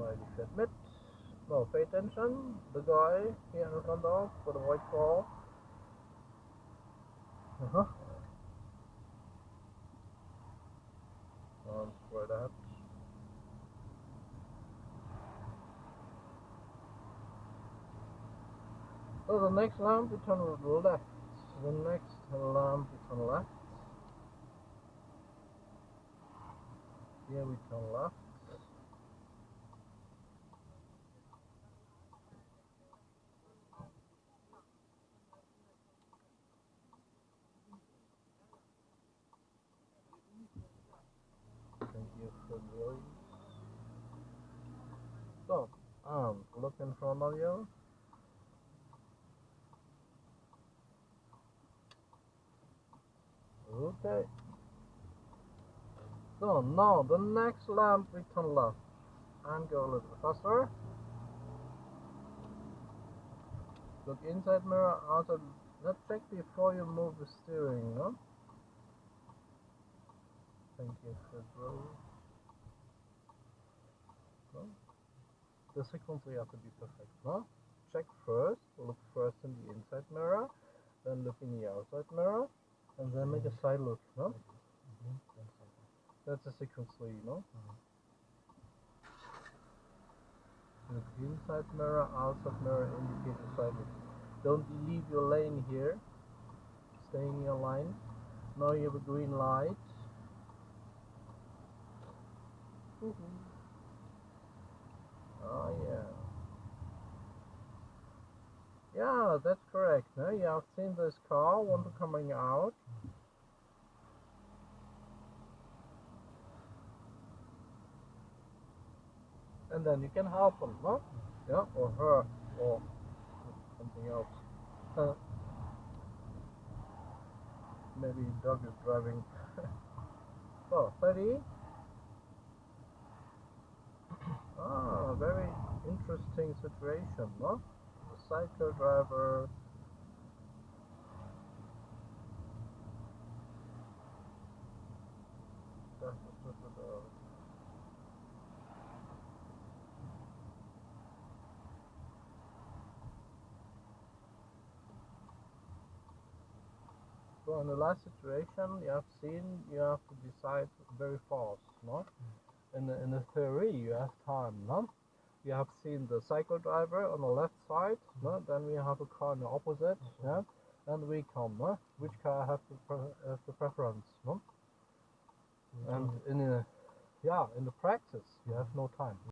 smiley fit mit. No, pay attention. The guy here in front of with a white car. Straight ahead. So the next lamp we turn left. The next lamp we turn left. Here we turn left. Thank you for the So, look in front of you. Okay. So now the next lamp we turn left and go a little bit faster. Look inside mirror, outside. Let's check before you move the steering, no? Thank you for no? The sequence we have to be perfect, no? Check first, look first in the inside mirror, then look in the outside mirror, and then make a side look, no? That's the sequence 3, no? Look inside mirror, outside mirror, indicate the side look. Don't leave your lane here. Stay in your line. Now you have a green light. Oh yeah. Yeah, that's correct. No? You have seen this car, one coming out. And then you can help them, no? Yeah, or her, or something else. Maybe dog is driving. So, 30. Very interesting situation, no? The cycle driver. So in the last situation you have seen, you have to decide very fast, no? In the theory you have time, no? You have seen the cycle driver on the left side, no? Then we have a car in the opposite, yeah? And we come, no? Which car has the preference, no? And in the practice you have no time.